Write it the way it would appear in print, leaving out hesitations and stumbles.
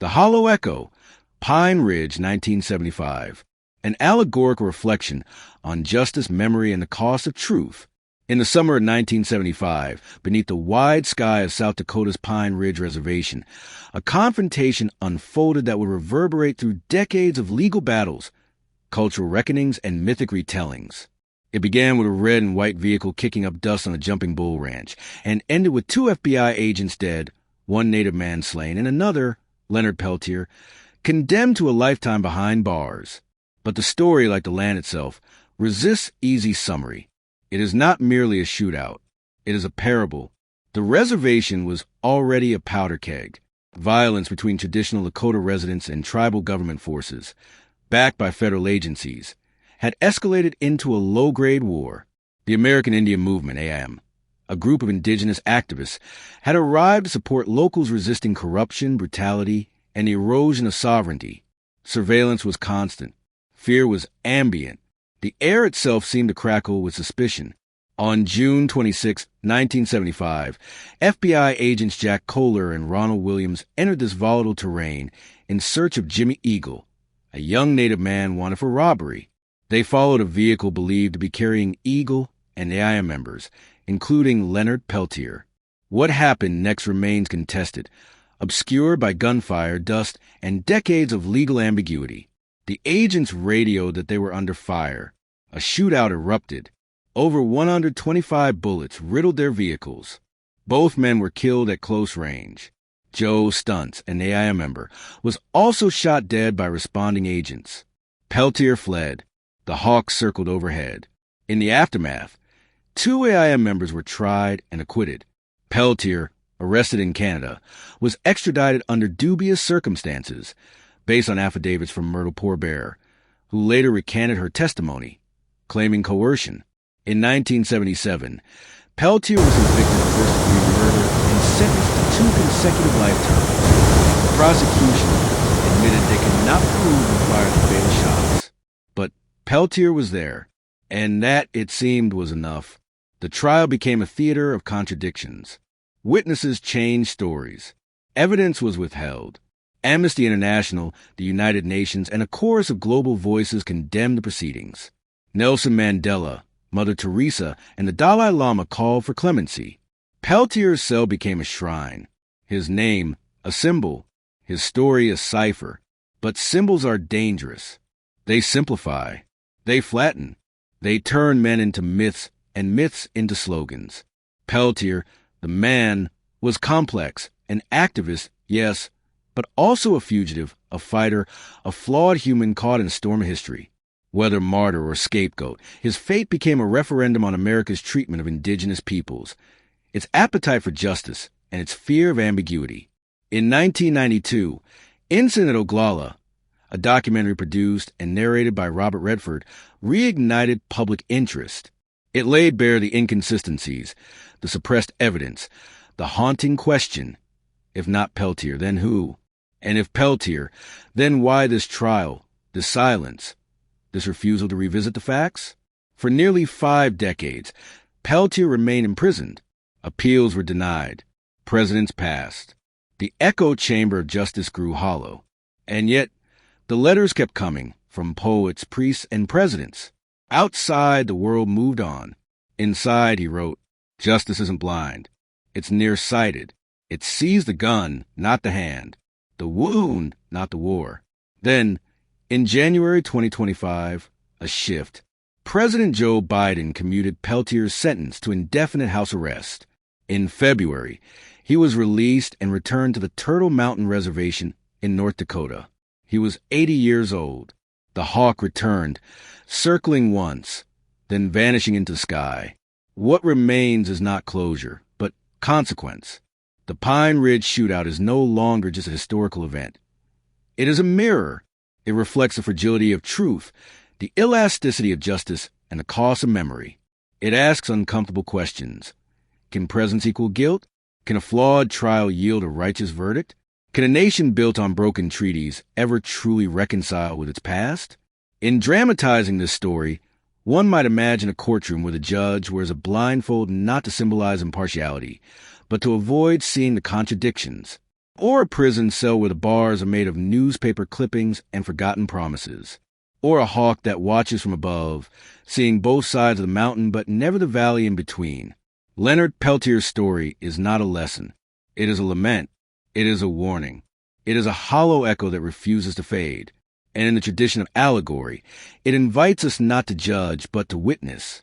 The Hollow Echo, Pine Ridge, 1975. An allegorical reflection on justice, memory, and the cost of truth. In the summer of 1975, beneath the wide sky of South Dakota's Pine Ridge Reservation, a confrontation unfolded that would reverberate through decades of legal battles, cultural reckonings, and mythic retellings. It began with a red and white vehicle kicking up dust on a jumping bull ranch, and ended with 2 FBI agents dead, 1 Native man slain, and another, Leonard Peltier, condemned to a lifetime behind bars. But the story, like the land itself, resists easy summary. It is not merely a shootout. It is a parable. The reservation was already a powder keg. Violence between traditional Dakota residents and tribal government forces, backed by federal agencies, had escalated into a low-grade war. The American Indian Movement, AM, a group of indigenous activists, had arrived to support locals resisting corruption, brutality, and erosion of sovereignty. Surveillance was constant. Fear was ambient. The air itself seemed to crackle with suspicion. On June 26, 1975, FBI agents Jack Kohler and Ronald Williams entered this volatile terrain in search of Jimmy Eagle, a young Native man wanted for robbery. They followed a vehicle believed to be carrying Eagle and AIM members, including Leonard Peltier. What happened next remains contested, obscured by gunfire, dust, and decades of legal ambiguity. The agents radioed that they were under fire. A shootout erupted. Over 125 bullets riddled their vehicles. Both men were killed at close range. Joe Stuntz, an AIM member, was also shot dead by responding agents. Peltier fled. The Hawk circled overhead. In the aftermath, 2 AIM members were tried and acquitted. Peltier, arrested in Canada, was extradited under dubious circumstances, based on affidavits from Myrtle Pourbaix, who later recanted her testimony, claiming coercion. In 1977, Peltier was convicted of first-degree murder and sentenced to 2 consecutive life terms. The prosecution admitted they could not prove who fired the fatal shots. But Peltier was there, and that, it seemed, was enough. The trial became a theater of contradictions. Witnesses changed stories. Evidence was withheld. Amnesty International, the United Nations, and a chorus of global voices condemned the proceedings. Nelson Mandela, Mother Teresa, and the Dalai Lama called for clemency. Peltier's cell became a shrine. His name, a symbol. His story, a cipher. But symbols are dangerous. They simplify. They flatten. They turn men into myths and myths into slogans. Peltier, the man, was complex, an activist, yes, but also a fugitive, a fighter, a flawed human caught in a storm of history. Whether martyr or scapegoat, his fate became a referendum on America's treatment of indigenous peoples, its appetite for justice, and its fear of ambiguity. In 1992, Incident at Oglala, a documentary produced and narrated by Robert Redford, reignited public interest. It laid bare the inconsistencies, the suppressed evidence, the haunting question, if not Peltier, then who? And if Peltier, then why this trial, this silence, this refusal to revisit the facts? For nearly 5 decades, Peltier remained imprisoned. Appeals were denied. Presidents passed. The echo chamber of justice grew hollow. And yet, the letters kept coming from poets, priests, and presidents. Outside, the world moved on. Inside, he wrote, "Justice isn't blind. It's nearsighted. It sees the gun, not the hand. The wound, not the war." Then, in January 2025, a shift. President Joe Biden commuted Peltier's sentence to indefinite house arrest. In February, he was released and returned to the Turtle Mountain Reservation in North Dakota. He was 80 years old. The Hawk returned, circling once, then vanishing into the sky. What remains is not closure, but consequence. The Pine Ridge shootout is no longer just a historical event. It is a mirror. It reflects the fragility of truth, the elasticity of justice, and the cost of memory. It asks uncomfortable questions. Can presence equal guilt? Can a flawed trial yield a righteous verdict? Can a nation built on broken treaties ever truly reconcile with its past? In dramatizing this story, one might imagine a courtroom where the judge wears a blindfold not to symbolize impartiality, but to avoid seeing the contradictions. or a prison cell where the bars are made of newspaper clippings and forgotten promises, or a hawk that watches from above, seeing both sides of the mountain but never the valley in between. Leonard Peltier's story is not a lesson. It is a lament. It is a warning. It is a hollow echo that refuses to fade. And in the tradition of allegory, it invites us not to judge but to witness.